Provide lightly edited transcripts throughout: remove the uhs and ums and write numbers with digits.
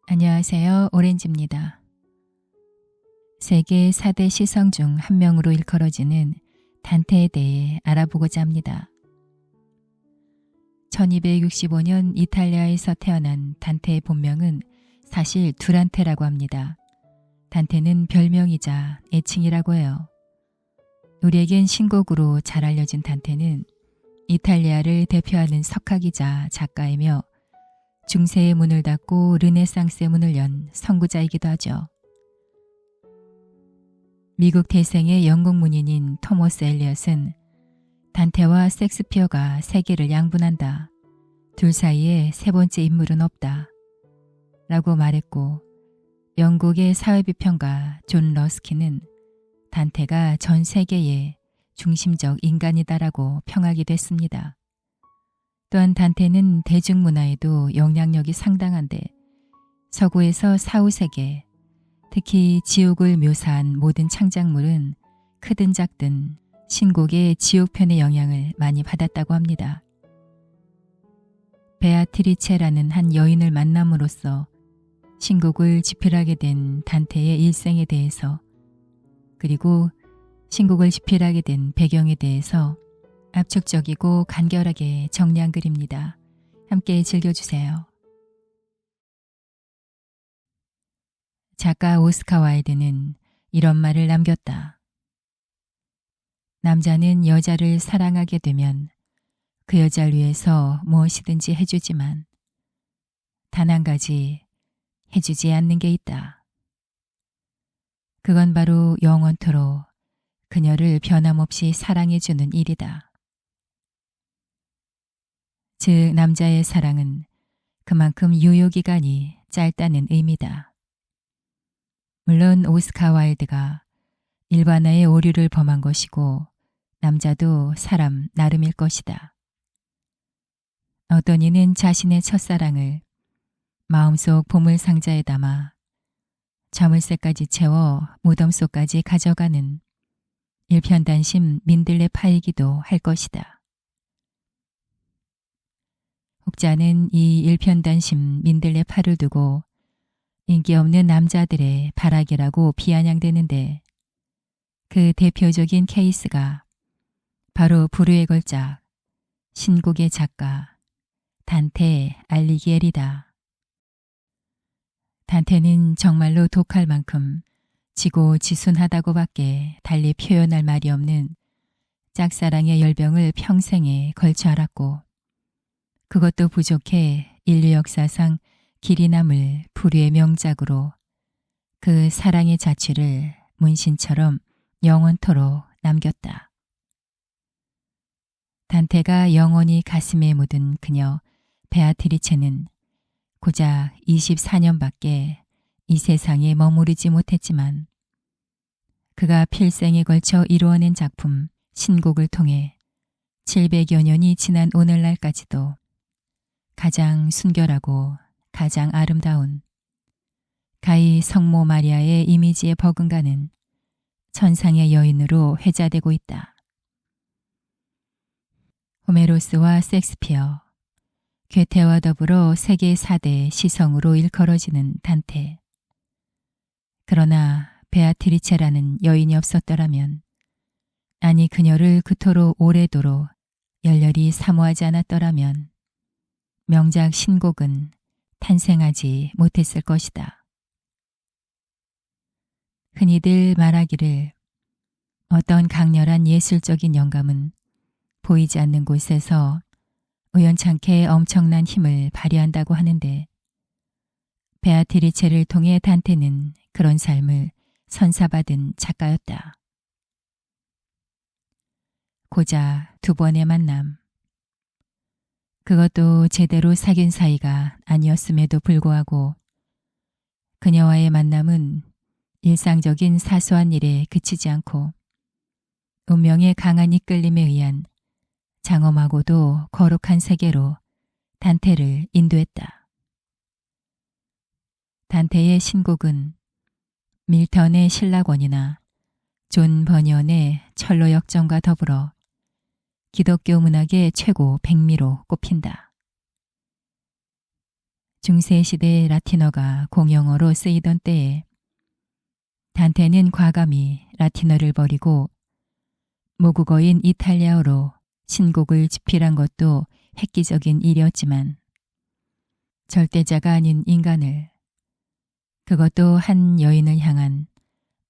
안녕하세요. 오렌지입니다. 세계 4대 시성 중 한 명으로 일컬어지는 단테에 대해 알아보고자 합니다. 1265년 이탈리아에서 태어난 단테의 본명은 사실 두란테라고 합니다. 단테는 별명이자 애칭이라고 해요. 우리에겐 신곡으로 잘 알려진 단테는 이탈리아를 대표하는 석학이자 작가이며 중세의 문을 닫고 르네상스의 문을 연 선구자이기도 하죠. 미국 태생의 영국 문인인 토머스 엘리엇은 단테와 섹스피어가 세계를 양분한다. 둘 사이에 세 번째 인물은 없다. 라고 말했고, 영국의 사회비평가 존 러스키는 단테가 전 세계의 중심적 인간이다라고 평하기도 했습니다. 또한 단테는 대중문화에도 영향력이 상당한데 서구에서 사후세계, 특히 지옥을 묘사한 모든 창작물은 크든 작든 신곡의 지옥편의 영향을 많이 받았다고 합니다. 베아트리체라는 한 여인을 만남으로써 신곡을 집필하게 된 단테의 일생에 대해서, 그리고 신곡을 집필하게 된 배경에 대해서 압축적이고 간결하게 정리한 글입니다. 함께 즐겨주세요. 작가 오스카 와일드는 이런 말을 남겼다. 남자는 여자를 사랑하게 되면 그 여자를 위해서 무엇이든지 해주지만 단 한 가지 해주지 않는 게 있다. 그건 바로 영원토록 그녀를 변함없이 사랑해주는 일이다. 즉 남자의 사랑은 그만큼 유효기간이 짧다는 의미다. 물론 오스카 와일드가 일반화의 오류를 범한 것이고 남자도 사람 나름일 것이다. 어떤 이는 자신의 첫사랑을 마음속 보물상자에 담아 자물쇠까지 채워 무덤 속까지 가져가는 일편단심 민들레 파이기도 할 것이다. 혹자는 이 일편단심 민들레 파를 두고 인기 없는 남자들의 발악이라고 비아냥대는데 그 대표적인 케이스가 바로 불후의 걸작 신곡의 작가 단테 알리기엘이다. 단테는 정말로 독할 만큼 지고지순하다고밖에 달리 표현할 말이 없는 짝사랑의 열병을 평생에 걸쳐 앓았고, 그것도 부족해 인류 역사상 길이 남을 불후의 명작으로 그 사랑의 자취를 문신처럼 영원토록 남겼다. 단테가 영원히 가슴에 묻은 그녀 베아트리체는 고작 24년밖에 이 세상에 머무르지 못했지만 그가 필생에 걸쳐 이루어낸 작품 신곡을 통해 700여 년이 지난 오늘날까지도 가장 순결하고 가장 아름다운 가히 성모 마리아의 이미지에 버금가는 천상의 여인으로 회자되고 있다. 호메로스와 섹스피어, 괴테와 더불어 세계 4대 시성으로 일컬어지는 단테. 그러나 베아트리체라는 여인이 없었더라면, 아니 그녀를 그토록 오래도록 열렬히 사모하지 않았더라면 명작 신곡은 탄생하지 못했을 것이다. 흔히들 말하기를 어떤 강렬한 예술적인 영감은 보이지 않는 곳에서 우연찮게 엄청난 힘을 발휘한다고 하는데, 베아트리체를 통해 단테는 그런 삶을 선사받은 작가였다. 고작 2번의 만남. 그것도 제대로 사귄 사이가 아니었음에도 불구하고 그녀와의 만남은 일상적인 사소한 일에 그치지 않고 운명의 강한 이끌림에 의한 장엄하고도 거룩한 세계로 단테를 인도했다. 단테의 신곡은 밀턴의 신라권이나 존 버니언의 철로 역정과 더불어 기독교 문학의 최고 백미로 꼽힌다. 중세시대 라틴어가 공용어로 쓰이던 때에 단테는 과감히 라틴어를 버리고 모국어인 이탈리아어로 신곡을 집필한 것도 획기적인 일이었지만 절대자가 아닌 인간을, 그것도 한 여인을 향한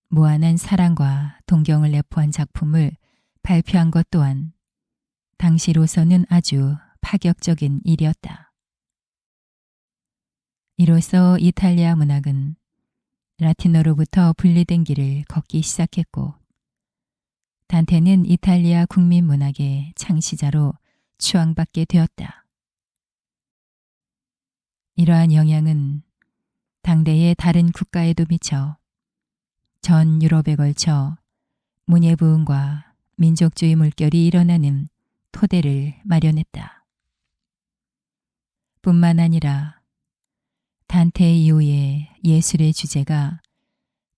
무한한 사랑과 동경을 내포한 작품을 발표한 것 또한 당시로서는 아주 파격적인 일이었다. 이로써 이탈리아 문학은 라틴어로부터 분리된 길을 걷기 시작했고 단테는 이탈리아 국민 문학의 창시자로 추앙받게 되었다. 이러한 영향은 당대의 다른 국가에도 미쳐 전 유럽에 걸쳐 문예부흥과 민족주의 물결이 일어나는 토대를 마련했다. 뿐만 아니라 단테 이후의 예술의 주제가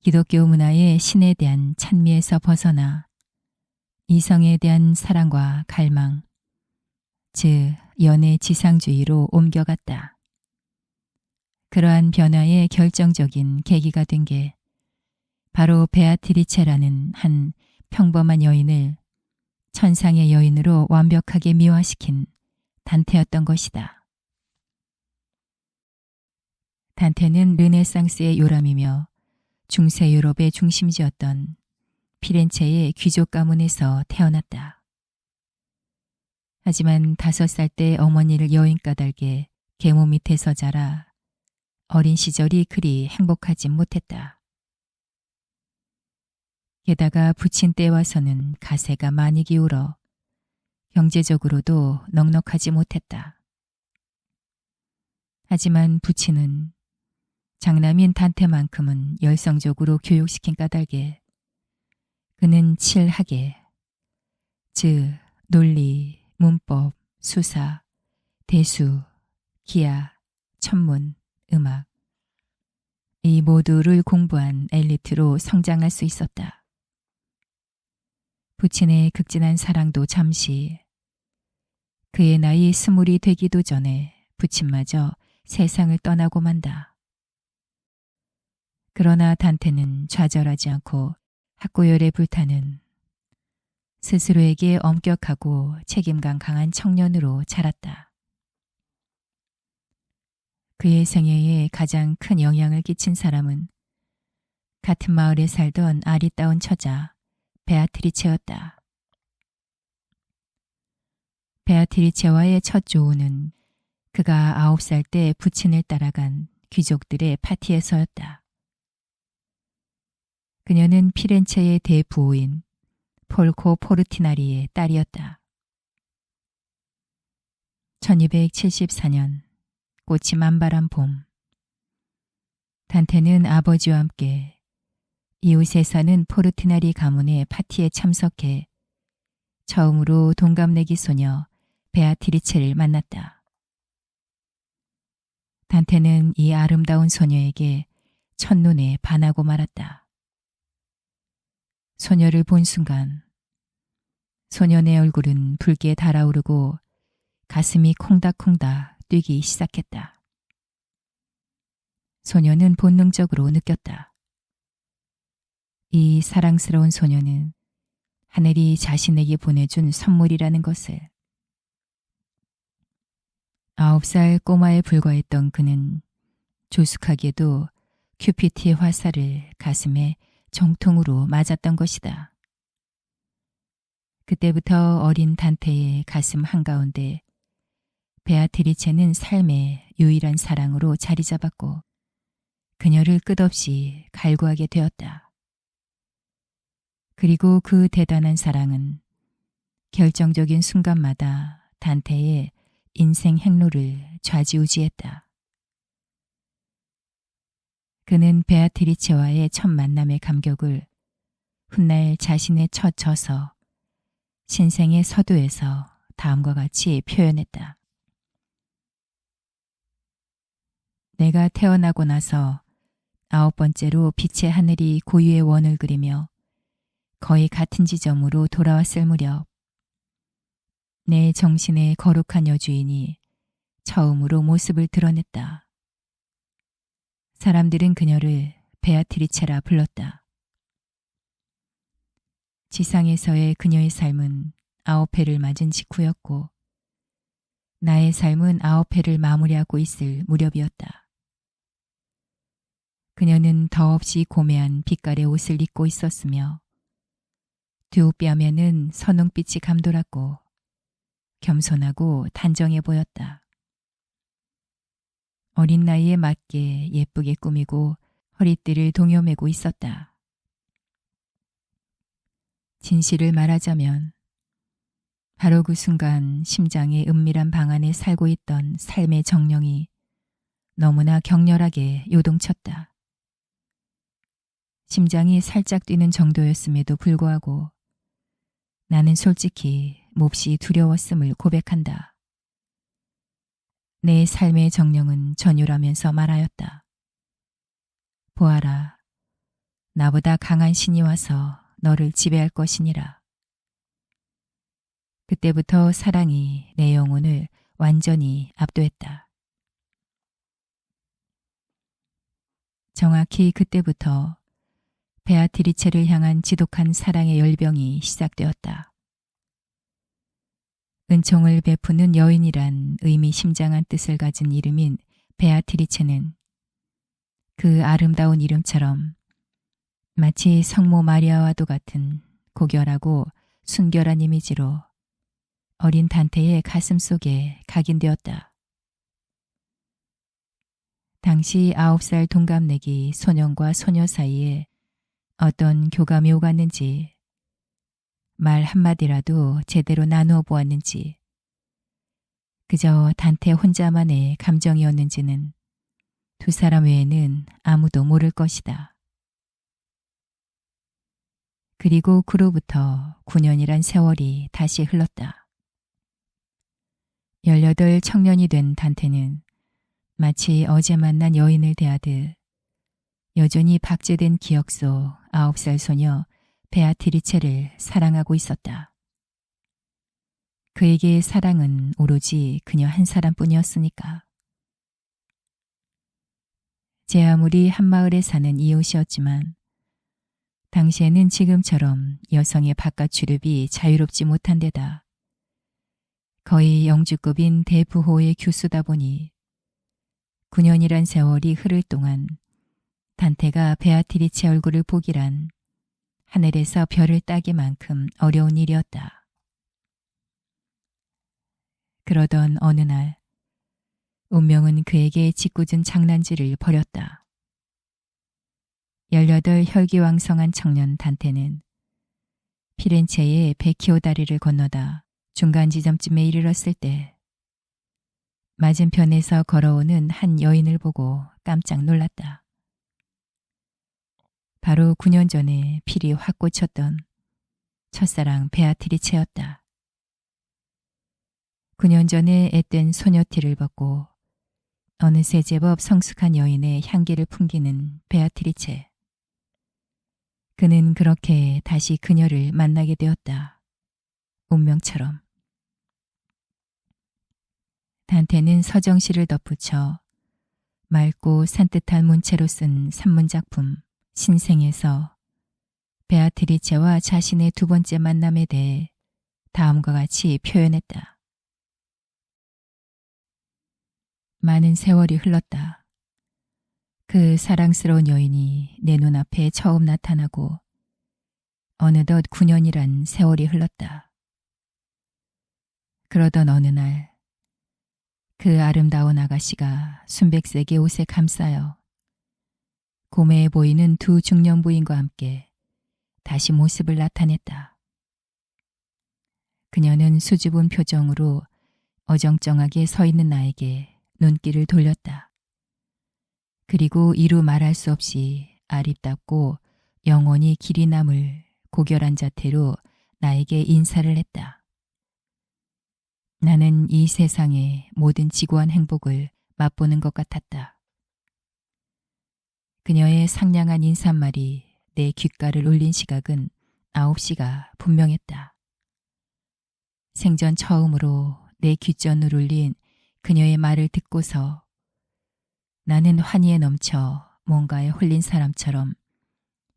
기독교 문화의 신에 대한 찬미에서 벗어나 이성에 대한 사랑과 갈망, 즉 연애 지상주의로 옮겨갔다. 그러한 변화의 결정적인 계기가 된 게 바로 베아트리체라는 한 평범한 여인을 천상의 여인으로 완벽하게 미화시킨 단테였던 것이다. 단테는 르네상스의 요람이며 중세 유럽의 중심지였던 피렌체의 귀족 가문에서 태어났다. 하지만 5살 때 어머니를 여인 까닭에 계모 밑에서 자라 어린 시절이 그리 행복하지 못했다. 게다가 부친 때 와서는 가세가 많이 기울어 경제적으로도 넉넉하지 못했다. 하지만 부친은 장남인 단테만큼은 열성적으로 교육시킨 까닭에 그는 칠학에, 즉 논리, 문법, 수사, 대수, 기하, 천문, 음악 이 모두를 공부한 엘리트로 성장할 수 있었다. 부친의 극진한 사랑도 잠시, 그의 나이 20이 되기도 전에 부친마저 세상을 떠나고 만다. 그러나 단테는 좌절하지 않고 학구열에 불타는 스스로에게 엄격하고 책임감 강한 청년으로 자랐다. 그의 생애에 가장 큰 영향을 끼친 사람은 같은 마을에 살던 아리따운 처자 베아트리체였다. 베아트리체와의 첫 조우는 그가 9살 때 부친을 따라간 귀족들의 파티에서였다. 그녀는 피렌체의 대부호인 폴코 포르티나리의 딸이었다. 1274년 꽃이 만발한 봄, 단테는 아버지와 함께 이웃에 사는 포르티나리 가문의 파티에 참석해 처음으로 동갑내기 소녀 베아트리체를 만났다. 단테는 이 아름다운 소녀에게 첫눈에 반하고 말았다. 소녀를 본 순간 소년의 얼굴은 붉게 달아오르고 가슴이 콩닥콩닥 뛰기 시작했다. 소녀는 본능적으로 느꼈다. 이 사랑스러운 소녀는 하늘이 자신에게 보내준 선물이라는 것을. 9살 꼬마에 불과했던 그는 조숙하게도 큐피트의 화살을 가슴에 정통으로 맞았던 것이다. 그때부터 어린 단테의 가슴 한가운데 베아트리체는 삶의 유일한 사랑으로 자리 잡았고 그녀를 끝없이 갈구하게 되었다. 그리고 그 대단한 사랑은 결정적인 순간마다 단테의 인생 행로를 좌지우지했다. 그는 베아트리체와의 첫 만남의 감격을 훗날 자신의 첫 저서 신생의 서두에서 다음과 같이 표현했다. 내가 태어나고 나서 9번째로 빛의 하늘이 고유의 원을 그리며 거의 같은 지점으로 돌아왔을 무렵 내 정신의 거룩한 여주인이 처음으로 모습을 드러냈다. 사람들은 그녀를 베아트리체라 불렀다. 지상에서의 그녀의 삶은 9회를 맞은 직후였고 나의 삶은 9회를 마무리하고 있을 무렵이었다. 그녀는 더없이 고매한 빛깔의 옷을 입고 있었으며 두 뺨에는 선홍빛이 감돌았고 겸손하고 단정해 보였다. 어린 나이에 맞게 예쁘게 꾸미고 허리띠를 동여매고 있었다. 진실을 말하자면 바로 그 순간 심장의 은밀한 방 안에 살고 있던 삶의 정령이 너무나 격렬하게 요동쳤다. 심장이 살짝 뛰는 정도였음에도 불구하고 나는 솔직히 몹시 두려웠음을 고백한다. 내 삶의 정령은 전율하면서 말하였다. 보아라, 나보다 강한 신이 와서 너를 지배할 것이니라. 그때부터 사랑이 내 영혼을 완전히 압도했다. 정확히 그때부터 베아트리체를 향한 지독한 사랑의 열병이 시작되었다. 은총을 베푸는 여인이란 의미심장한 뜻을 가진 이름인 베아트리체는 그 아름다운 이름처럼 마치 성모 마리아와도 같은 고결하고 순결한 이미지로 어린 단테의 가슴 속에 각인되었다. 당시 9살 동갑내기 소년과 소녀 사이에 어떤 교감이 오갔는지 말 한마디라도 제대로 나누어 보았는지 그저 단테 혼자만의 감정이었는지는 두 사람 외에는 아무도 모를 것이다. 그리고 그로부터 9년이란 세월이 다시 흘렀다. 18 청년이 된 단테는 마치 어제 만난 여인을 대하듯 여전히 박제된 기억 속 9살 소녀 베아트리체를 사랑하고 있었다. 그에게의 사랑은 오로지 그녀 한 사람뿐이었으니까. 제 아무리 한마을에 사는 이웃이었지만 당시에는 지금처럼 여성의 바깥 출입이 자유롭지 못한 데다 거의 영주급인 대부호의 교수다 보니 9년이란 세월이 흐를 동안 단테가 베아트리체 얼굴을 보기란 하늘에서 별을 따기만큼 어려운 일이었다. 그러던 어느 날 운명은 그에게 짓궂은 장난질을 벌였다. 18 혈기왕성한 청년 단테는 피렌체의 베키오 다리를 건너다 중간 지점쯤에 이르렀을 때 맞은편에서 걸어오는 한 여인을 보고 깜짝 놀랐다. 바로 9년 전에 필이 확 꽂혔던 첫사랑 베아트리체였다. 9년 전에 앳된 소녀티를 벗고 어느새 제법 성숙한 여인의 향기를 풍기는 베아트리체. 그는 그렇게 다시 그녀를 만나게 되었다. 운명처럼. 단테는 서정시를 덧붙여 맑고 산뜻한 문체로 쓴 산문작품 신생에서 베아트리체와 자신의 두 번째 만남에 대해 다음과 같이 표현했다. 많은 세월이 흘렀다. 그 사랑스러운 여인이 내 눈앞에 처음 나타나고 어느덧 9년이란 세월이 흘렀다. 그러던 어느 날 그 아름다운 아가씨가 순백색의 옷에 감싸여 고매해 보이는 두 중년 부인과 함께 다시 모습을 나타냈다. 그녀는 수줍은 표정으로 어정쩡하게 서 있는 나에게 눈길을 돌렸다. 그리고 이루 말할 수 없이 아립답고 영원히 길이 남을 고결한 자태로 나에게 인사를 했다. 나는 이 세상의 모든 지고한 행복을 맛보는 것 같았다. 그녀의 상냥한 인사말이 내 귓가를 울린 시각은 9시가 분명했다. 생전 처음으로 내 귓전을 울린 그녀의 말을 듣고서 나는 환희에 넘쳐 뭔가에 홀린 사람처럼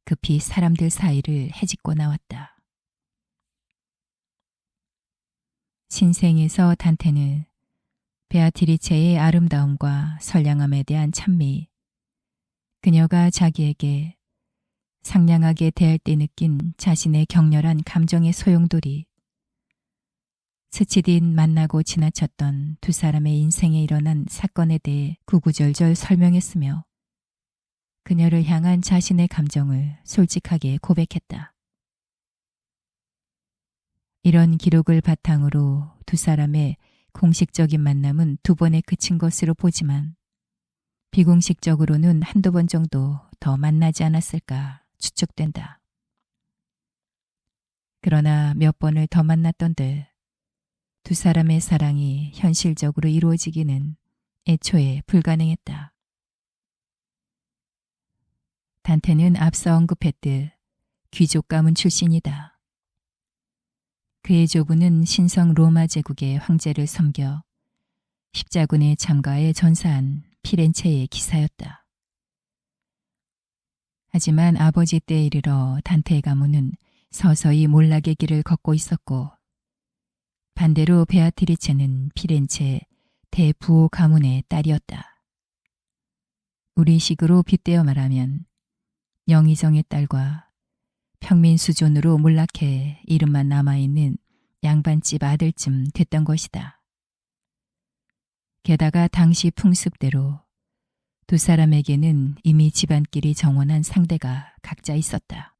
급히 사람들 사이를 헤집고 나왔다. 신생에서 단테는 베아트리체의 아름다움과 선량함에 대한 찬미, 그녀가 자기에게 상냥하게 대할 때 느낀 자신의 격렬한 감정의 소용돌이, 스치듯 만나고 지나쳤던 두 사람의 인생에 일어난 사건에 대해 구구절절 설명했으며 그녀를 향한 자신의 감정을 솔직하게 고백했다. 이런 기록을 바탕으로 두 사람의 공식적인 만남은 2번에 그친 것으로 보지만 비공식적으로는 한두 번 정도 더 만나지 않았을까 추측된다. 그러나 몇 번을 더 만났던들 두 사람의 사랑이 현실적으로 이루어지기는 애초에 불가능했다. 단테는 앞서 언급했듯 귀족 가문 출신이다. 그의 조부는 신성 로마 제국의 황제를 섬겨 십자군의 참가에 전사한 피렌체의 기사였다. 하지만 아버지 때에 이르러 단테의 가문은 서서히 몰락의 길을 걷고 있었고 반대로 베아트리체는 피렌체 대부호 가문의 딸이었다. 우리식으로 빗대어 말하면 영의정의 딸과 평민 수존으로 몰락해 이름만 남아있는 양반집 아들쯤 됐던 것이다. 게다가 당시 풍습대로 두 사람에게는 이미 집안끼리 정원한 상대가 각자 있었다.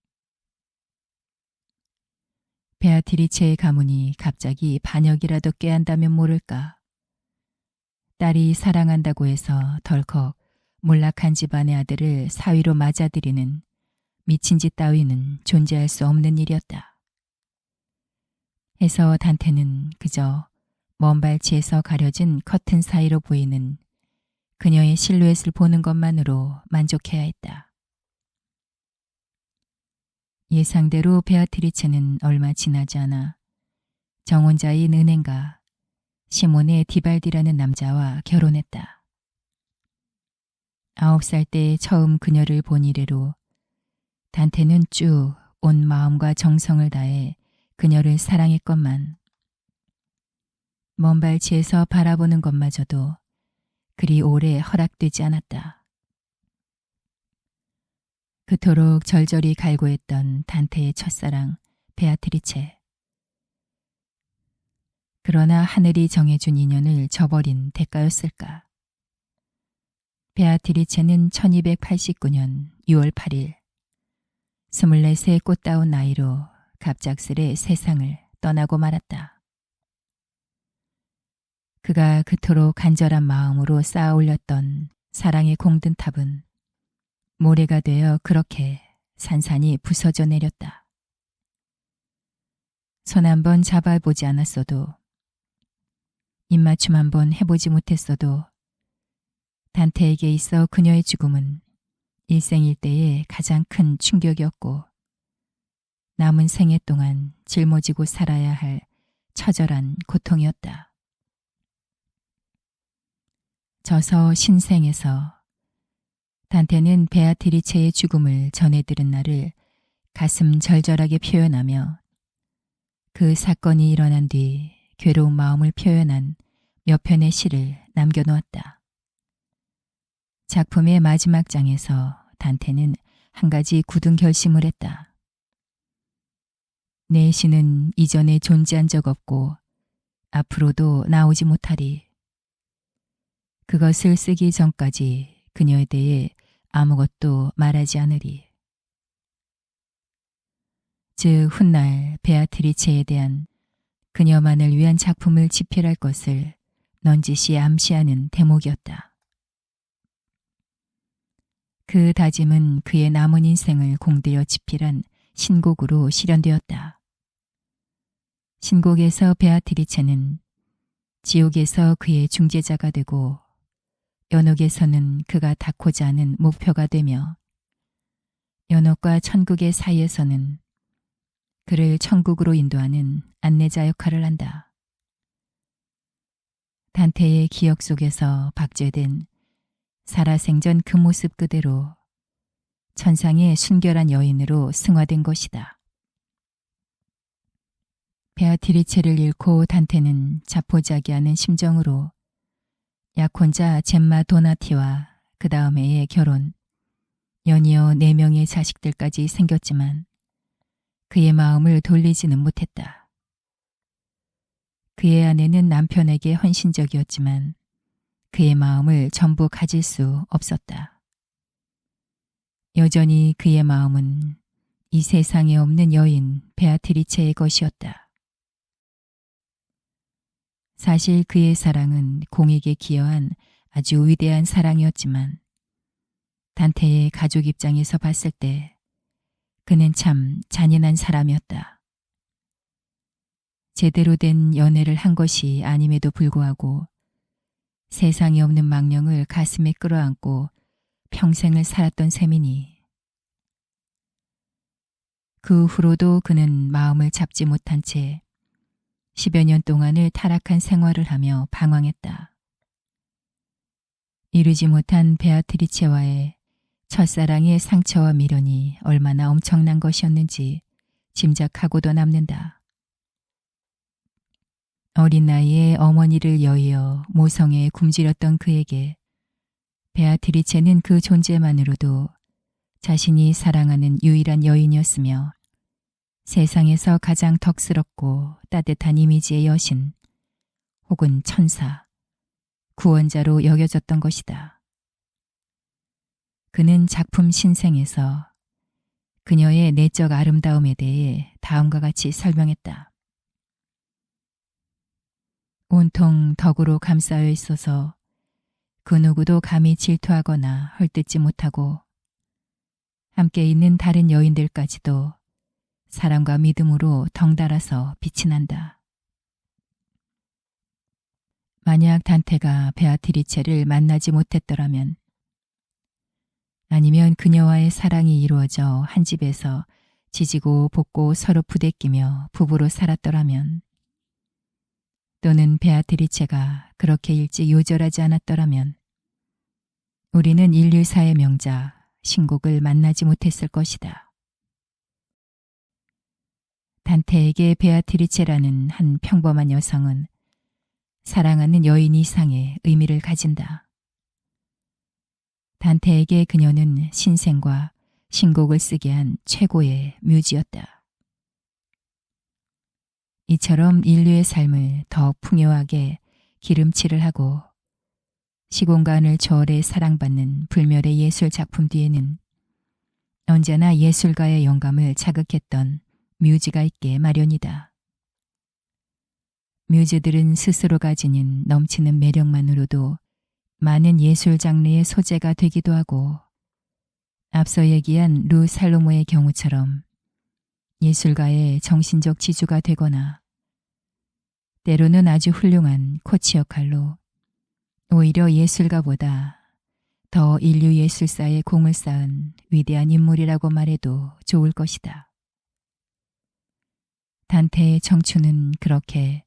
베아트리체의 가문이 갑자기 반역이라도 꾀한다면 모를까. 딸이 사랑한다고 해서 덜컥 몰락한 집안의 아들을 사위로 맞아들이는 미친 짓 따위는 존재할 수 없는 일이었다. 해서 단테는 그저 먼 발치에서 가려진 커튼 사이로 보이는 그녀의 실루엣을 보는 것만으로 만족해야 했다. 예상대로 베아트리체는 얼마 지나지 않아 정혼자인 은행가 시몬의 디발디라는 남자와 결혼했다. 9살 때 처음 그녀를 본 이래로 단테는 쭉 온 마음과 정성을 다해 그녀를 사랑했건만 먼 발치에서 바라보는 것마저도 그리 오래 허락되지 않았다. 그토록 절절히 갈구했던 단테의 첫사랑 베아트리체. 그러나 하늘이 정해준 인연을 저버린 대가였을까. 베아트리체는 1289년 6월 8일 24세 꽃다운 나이로 갑작스레 세상을 떠나고 말았다. 그가 그토록 간절한 마음으로 쌓아 올렸던 사랑의 공든탑은 모래가 되어 그렇게 산산이 부서져 내렸다. 손 한 번 잡아보지 않았어도 입맞춤 한 번 해보지 못했어도 단테에게 있어 그녀의 죽음은 일생일대의 가장 큰 충격이었고 남은 생애 동안 짊어지고 살아야 할 처절한 고통이었다. 저서 신생에서 단테는 베아트리체의 죽음을 전해 들은 날을 가슴 절절하게 표현하며 그 사건이 일어난 뒤 괴로운 마음을 표현한 몇 편의 시를 남겨놓았다. 작품의 마지막 장에서 단테는 한 가지 굳은 결심을 했다. 내 시는 이전에 존재한 적 없고 앞으로도 나오지 못하리. 그것을 쓰기 전까지 그녀에 대해 아무것도 말하지 않으리. 즉 훗날 베아트리체에 대한 그녀만을 위한 작품을 집필할 것을 넌지시 암시하는 대목이었다. 그 다짐은 그의 남은 인생을 공들여 집필한 신곡으로 실현되었다. 신곡에서 베아트리체는 지옥에서 그의 중재자가 되고 연옥에서는 그가 닿고자 하는 목표가 되며 연옥과 천국의 사이에서는 그를 천국으로 인도하는 안내자 역할을 한다. 단테의 기억 속에서 박제된 살아생전 그 모습 그대로 천상의 순결한 여인으로 승화된 것이다. 베아트리체를 잃고 단테는 자포자기하는 심정으로 약혼자 젬마 도나티와 그 다음 해에 결혼, 연이어 4명의 자식들까지 생겼지만 그의 마음을 돌리지는 못했다. 그의 아내는 남편에게 헌신적이었지만 그의 마음을 전부 가질 수 없었다. 여전히 그의 마음은 이 세상에 없는 여인 베아트리체의 것이었다. 사실 그의 사랑은 공에게 기여한 아주 위대한 사랑이었지만 단테의 가족 입장에서 봤을 때 그는 참 잔인한 사람이었다. 제대로 된 연애를 한 것이 아님에도 불구하고 세상에 없는 망령을 가슴에 끌어안고 평생을 살았던 셈이니 그 후로도 그는 마음을 잡지 못한 채 10여 년 동안을 타락한 생활을 하며 방황했다. 이루지 못한 베아트리체와의 첫사랑의 상처와 미련이 얼마나 엄청난 것이었는지 짐작하고도 남는다. 어린 나이에 어머니를 여의어 모성에 굶주렸던 그에게 베아트리체는 그 존재만으로도 자신이 사랑하는 유일한 여인이었으며 세상에서 가장 덕스럽고 따뜻한 이미지의 여신 혹은 천사, 구원자로 여겨졌던 것이다. 그는 작품 신생에서 그녀의 내적 아름다움에 대해 다음과 같이 설명했다. 온통 덕으로 감싸여 있어서 그 누구도 감히 질투하거나 헐뜯지 못하고 함께 있는 다른 여인들까지도 사랑과 믿음으로 덩달아서 빛이 난다. 만약 단테가 베아트리체를 만나지 못했더라면 아니면 그녀와의 사랑이 이루어져 한 집에서 지지고 볶고 서로 부대끼며 부부로 살았더라면 또는 베아트리체가 그렇게 일찍 요절하지 않았더라면 우리는 인류사의 명자 신곡을 만나지 못했을 것이다. 단테에게 베아트리체라는 한 평범한 여성은 사랑하는 여인 이상의 의미를 가진다. 단테에게 그녀는 신생과 신곡을 쓰게 한 최고의 뮤지였다. 이처럼 인류의 삶을 더 풍요하게 기름칠을 하고 시공간을 초월해 사랑받는 불멸의 예술 작품 뒤에는 언제나 예술가의 영감을 자극했던 뮤즈가 있게 마련이다. 뮤즈들은 스스로가 지닌 넘치는 매력만으로도 많은 예술 장르의 소재가 되기도 하고 앞서 얘기한 루 살로모의 경우처럼 예술가의 정신적 지주가 되거나 때로는 아주 훌륭한 코치 역할로 오히려 예술가보다 더 인류 예술사에 공을 쌓은 위대한 인물이라고 말해도 좋을 것이다. 단테의 청춘은 그렇게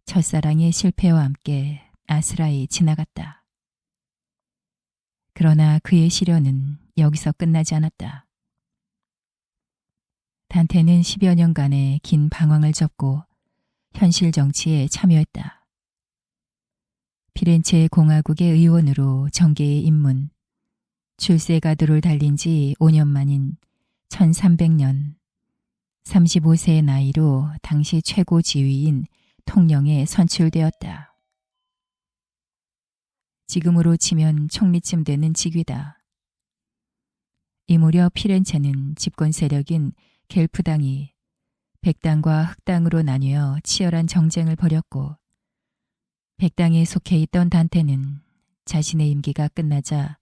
첫사랑의 실패와 함께 아스라이 지나갔다. 그러나 그의 시련은 여기서 끝나지 않았다. 단테는 10여 년간의 긴 방황을 접고 현실 정치에 참여했다. 피렌체 공화국의 의원으로 정계에 입문, 출세가도를 달린 지 5년 만인 1300년 35세의 나이로 당시 최고 지위인 통령에 선출되었다. 지금으로 치면 총리쯤 되는 직위다. 이 무렵 피렌체는 집권 세력인 겔프당이 백당과 흑당으로 나뉘어 치열한 정쟁을 벌였고 백당에 속해 있던 단테는 자신의 임기가 끝나자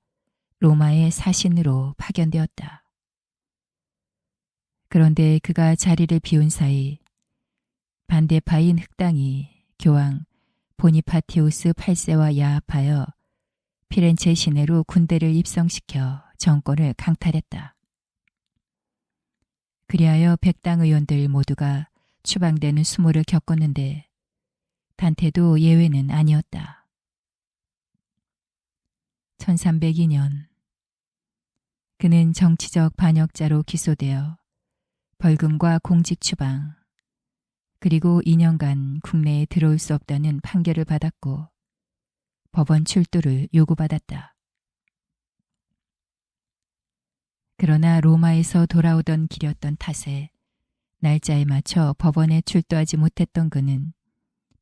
로마의 사신으로 파견되었다. 그런데 그가 자리를 비운 사이 반대파인 흑당이 교황 보니파티우스 8세와 야합하여 피렌체 시내로 군대를 입성시켜 정권을 강탈했다. 그리하여 백당 의원들 모두가 추방되는 수모를 겪었는데 단테도 예외는 아니었다. 1302년 그는 정치적 반역자로 기소되어 벌금과 공직 추방 그리고 2년간 국내에 들어올 수 없다는 판결을 받았고 법원 출두를 요구받았다. 그러나 로마에서 돌아오던 길이었던 탓에 날짜에 맞춰 법원에 출두하지 못했던 그는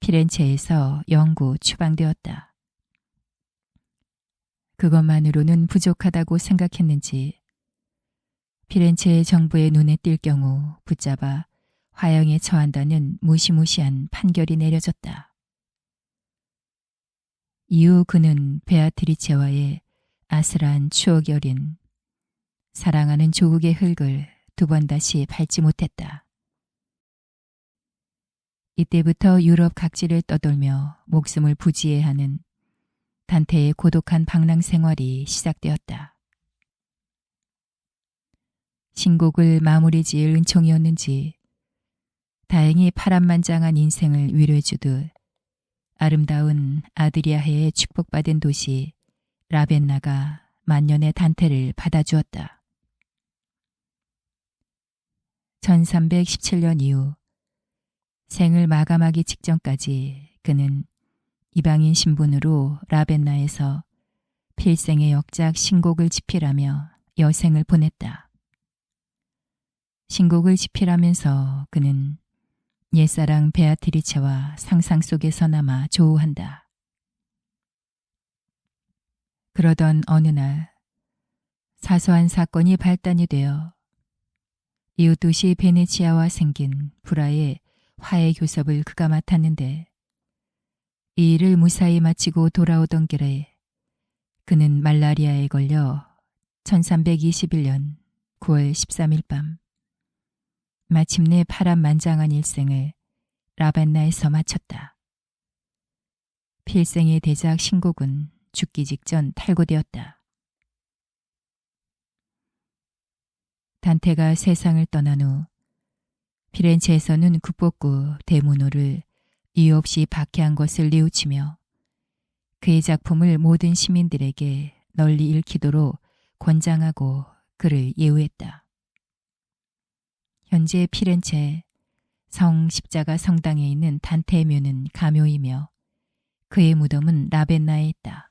피렌체에서 영구 추방되었다. 그것만으로는 부족하다고 생각했는지 피렌체의 정부의 눈에 띌 경우 붙잡아 화형에 처한다는 무시무시한 판결이 내려졌다. 이후 그는 베아트리체와의 아슬한 추억이 어린 사랑하는 조국의 흙을 두 번 다시 밟지 못했다. 이때부터 유럽 각지를 떠돌며 목숨을 부지해하는 단테의 고독한 방랑 생활이 시작되었다. 신곡을 마무리 지을 은총이었는지 다행히 파란만장한 인생을 위로해주듯 아름다운 아드리아해에 축복받은 도시 라벤나가 만년의 단테를 받아주었다. 1317년 이후 생을 마감하기 직전까지 그는 이방인 신분으로 라벤나에서 필생의 역작 신곡을 집필하며 여생을 보냈다. 신곡을 집필하면서 그는 옛사랑 베아트리체와 상상 속에서나마 조우한다. 그러던 어느 날 사소한 사건이 발단이 되어 이웃 도시 베네치아와 생긴 불화의 화해 교섭을 그가 맡았는데 이 일을 무사히 마치고 돌아오던 길에 그는 말라리아에 걸려 1321년 9월 13일 밤 마침내 파란만장한 일생을 라벤나에서 마쳤다. 필생의 대작 신곡은 죽기 직전 탈고되었다. 단테가 세상을 떠난 후 피렌체에서는 국보구 데모노를 이유 없이 박해한 것을 뉘우치며 그의 작품을 모든 시민들에게 널리 읽히도록 권장하고 그를 예우했다. 현재 피렌체 성 십자가 성당에 있는 단테의 묘는 가묘이며 그의 무덤은 라벤나에 있다.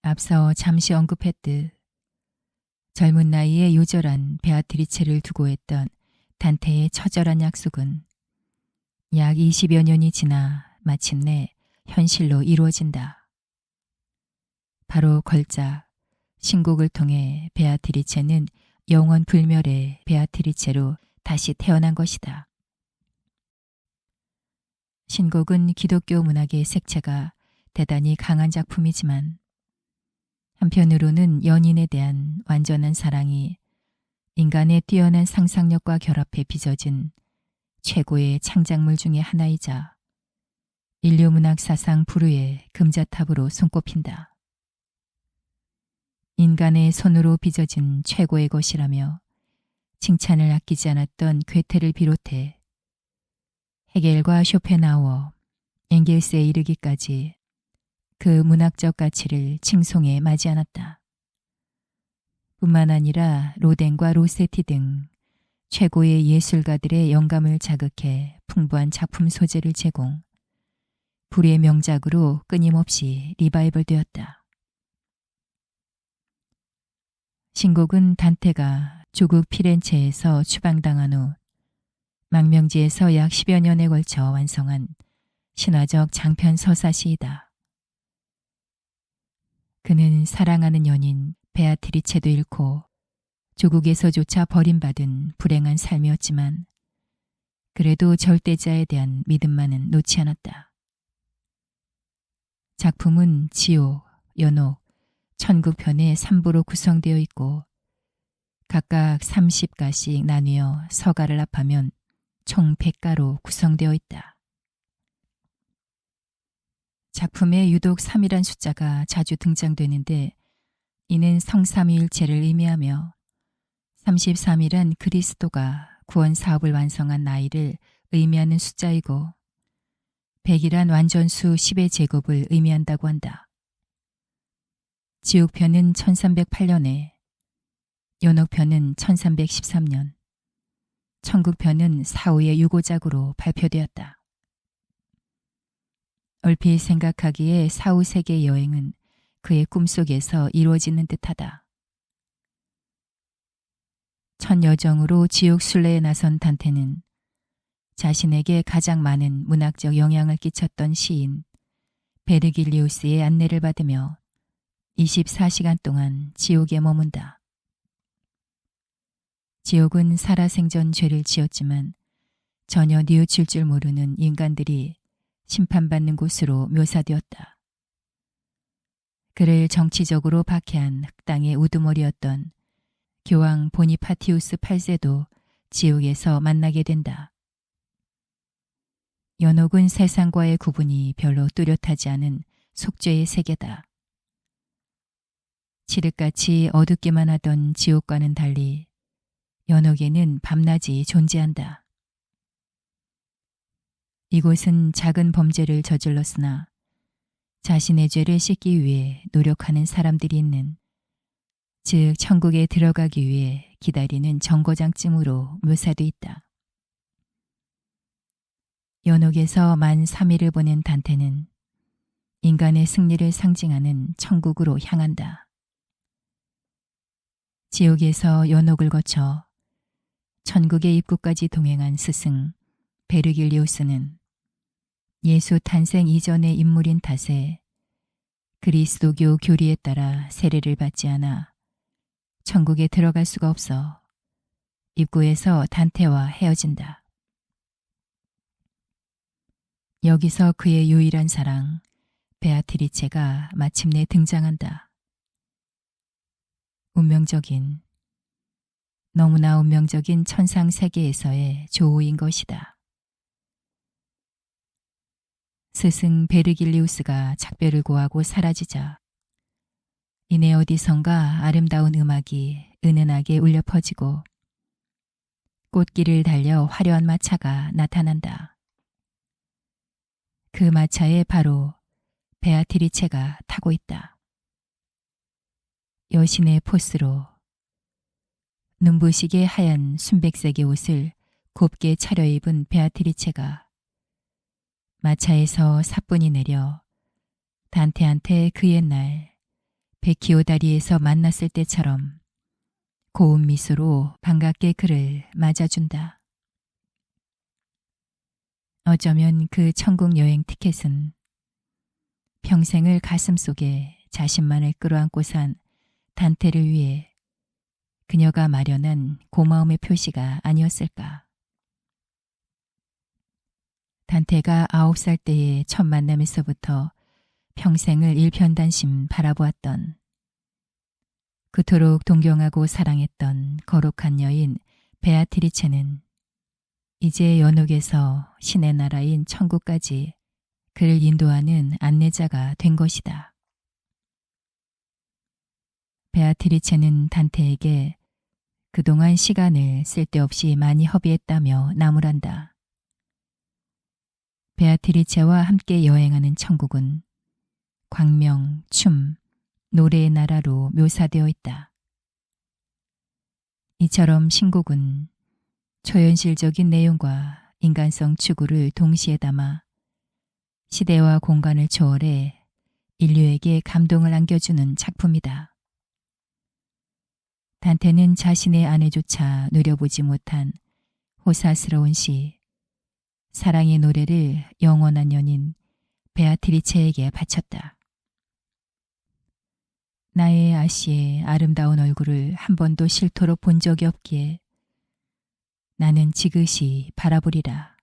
앞서 잠시 언급했듯 젊은 나이에 요절한 베아트리체를 두고 했던 단테의 처절한 약속은 약 20여 년이 지나 마침내 현실로 이루어진다. 바로 걸작 신곡을 통해 베아트리체는 영원 불멸의 베아트리체로 다시 태어난 것이다. 신곡은 기독교 문학의 색채가 대단히 강한 작품이지만 한편으로는 연인에 대한 완전한 사랑이 인간의 뛰어난 상상력과 결합해 빚어진 최고의 창작물 중의 하나이자 인류 문학 사상 불후의 금자탑으로 손꼽힌다. 인간의 손으로 빚어진 최고의 것이라며 칭찬을 아끼지 않았던 괴테를 비롯해 헤겔과 쇼펜하우어, 엥겔스에 이르기까지 그 문학적 가치를 칭송해 마지 않았다. 뿐만 아니라 로댕과 로세티 등 최고의 예술가들의 영감을 자극해 풍부한 작품 소재를 제공, 불의 명작으로 끊임없이 리바이벌되었다. 신곡은 단테가 조국 피렌체에서 추방당한 후 망명지에서 약 10여 년에 걸쳐 완성한 신화적 장편 서사시이다. 그는 사랑하는 연인 베아트리체도 잃고 조국에서조차 버림받은 불행한 삶이었지만 그래도 절대자에 대한 믿음만은 놓지 않았다. 작품은 지옥, 연옥, 천국편의 3부로 구성되어 있고 각각 30가씩 나뉘어 서가를 합하면 총 100가로 구성되어 있다. 작품에 유독 3이란 숫자가 자주 등장되는데 이는 성삼위일체를 의미하며 33이란 그리스도가 구원 사업을 완성한 나이를 의미하는 숫자이고 100이란 완전수 10의 제곱을 의미한다고 한다. 지옥편은 1308년에, 연옥편은 1313년, 천국편은 사후의 유고작으로 발표되었다. 얼핏 생각하기에 사후 세계 여행은 그의 꿈속에서 이루어지는 듯하다. 첫 여정으로 지옥 순례에 나선 단테는 자신에게 가장 많은 문학적 영향을 끼쳤던 시인 베르길리우스의 안내를 받으며 24시간 동안 지옥에 머문다. 지옥은 살아생전 죄를 지었지만 전혀 뉘우칠 줄 모르는 인간들이 심판받는 곳으로 묘사되었다. 그를 정치적으로 박해한 흑당의 우두머리였던 교황 보니파티우스 8세도 지옥에서 만나게 된다. 연옥은 세상과의 구분이 별로 뚜렷하지 않은 속죄의 세계다. 칠흑같이 어둡기만 하던 지옥과는 달리 연옥에는 밤낮이 존재한다. 이곳은 작은 범죄를 저질렀으나 자신의 죄를 씻기 위해 노력하는 사람들이 있는, 즉 천국에 들어가기 위해 기다리는 정거장쯤으로 묘사돼 있다. 연옥에서 만 3일을 보낸 단테는 인간의 승리를 상징하는 천국으로 향한다. 지옥에서 연옥을 거쳐 천국의 입구까지 동행한 스승 베르길리우스는 예수 탄생 이전의 인물인 탓에 그리스도교 교리에 따라 세례를 받지 않아 천국에 들어갈 수가 없어 입구에서 단테와 헤어진다. 여기서 그의 유일한 사랑 베아트리체가 마침내 등장한다. 운명적인, 너무나 운명적인 천상 세계에서의 조우인 것이다. 스승 베르길리우스가 작별을 고하고 사라지자 이내 어디선가 아름다운 음악이 은은하게 울려 퍼지고 꽃길을 달려 화려한 마차가 나타난다. 그 마차에 바로 베아트리체가 타고 있다. 여신의 포스로 눈부시게 하얀 순백색의 옷을 곱게 차려입은 베아트리체가 마차에서 사뿐히 내려 단테한테 그 옛날 베키오 다리에서 만났을 때처럼 고운 미소로 반갑게 그를 맞아준다. 어쩌면 그 천국 여행 티켓은 평생을 가슴속에 자신만을 끌어안고 산 단테를 위해 그녀가 마련한 고마움의 표시가 아니었을까. 단테가 9살 때의 첫 만남에서부터 평생을 일편단심 바라보았던, 그토록 동경하고 사랑했던 거룩한 여인 베아트리체는 이제 연옥에서 신의 나라인 천국까지 그를 인도하는 안내자가 된 것이다. 베아트리체는 단테에게 그동안 시간을 쓸데없이 많이 허비했다며 나무란다. 베아트리체와 함께 여행하는 천국은 광명, 춤, 노래의 나라로 묘사되어 있다. 이처럼 신곡은 초현실적인 내용과 인간성 추구를 동시에 담아 시대와 공간을 초월해 인류에게 감동을 안겨주는 작품이다. 단테는 자신의 아내조차 누려보지 못한 호사스러운 시, 사랑의 노래를 영원한 연인 베아트리체에게 바쳤다. 나의 아씨의 아름다운 얼굴을 한 번도 싫도록 본 적이 없기에 나는 지그시 바라보리라.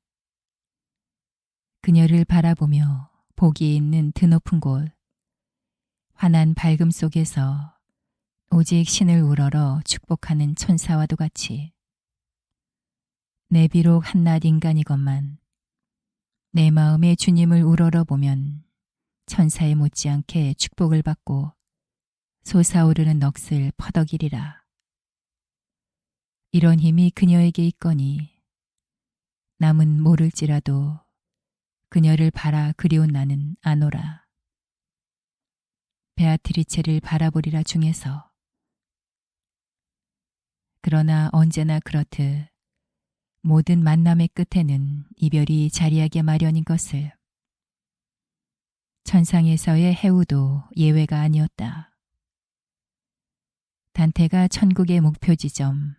그녀를 바라보며 복이 있는 드높은 곳, 환한 밝음 속에서 오직 신을 우러러 축복하는 천사와도 같이 내 비록 한낱 인간이건만 내 마음에 주님을 우러러 보면 천사에 못지않게 축복을 받고 솟아오르는 넋을 퍼덕이리라. 이런 힘이 그녀에게 있거니 남은 모를지라도 그녀를 바라 그리운 나는 아노라. 베아트리체를 바라보리라 중에서. 그러나 언제나 그렇듯 모든 만남의 끝에는 이별이 자리하게 마련인 것을. 천상에서의 해우도 예외가 아니었다. 단테가 천국의 목표 지점,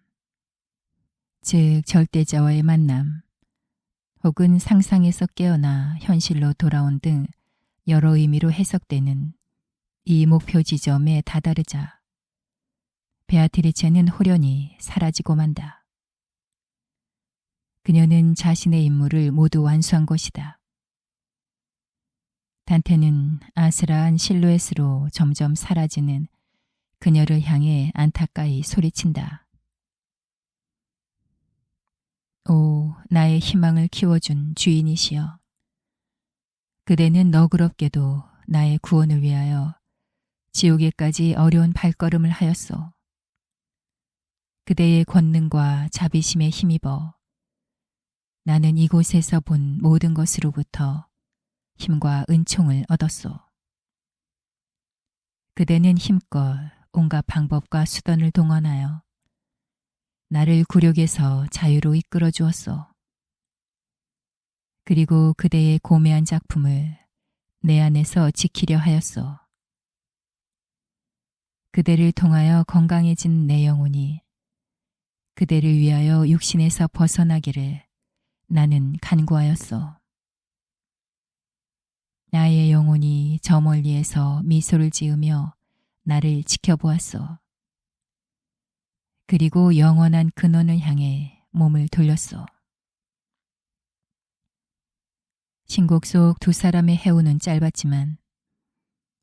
즉 절대자와의 만남, 혹은 상상에서 깨어나 현실로 돌아온 등 여러 의미로 해석되는 이 목표 지점에 다다르자 베아트리체는 호련히 사라지고 만다. 그녀는 자신의 임무를 모두 완수한 것이다. 단테는 아스라한 실루엣으로 점점 사라지는 그녀를 향해 안타까이 소리친다. 오, 나의 희망을 키워준 주인이시여. 그대는 너그럽게도 나의 구원을 위하여 지옥에까지 어려운 발걸음을 하였소. 그대의 권능과 자비심에 힘입어 나는 이곳에서 본 모든 것으로부터 힘과 은총을 얻었소. 그대는 힘껏 온갖 방법과 수단을 동원하여 나를 굴욕에서 자유로 이끌어 주었소. 그리고 그대의 고매한 작품을 내 안에서 지키려 하였소. 그대를 통하여 건강해진 내 영혼이 그대를 위하여 육신에서 벗어나기를 나는 간구하였소. 나의 영혼이 저 멀리에서 미소를 지으며 나를 지켜보았소. 그리고 영원한 근원을 향해 몸을 돌렸소. 신곡 속 두 사람의 해우는 짧았지만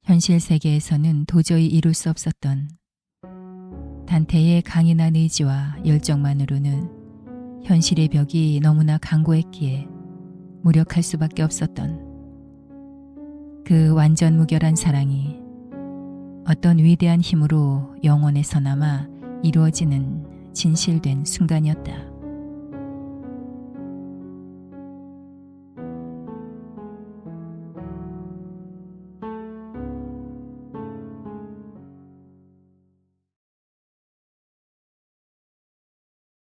현실 세계에서는 도저히 이룰 수 없었던 단테의 강인한 의지와 열정만으로는 현실의 벽이 너무나 강고했기에 무력할 수밖에 없었던 그 완전 무결한 사랑이 어떤 위대한 힘으로 영혼에서 남아 이루어지는 진실된 순간이었다.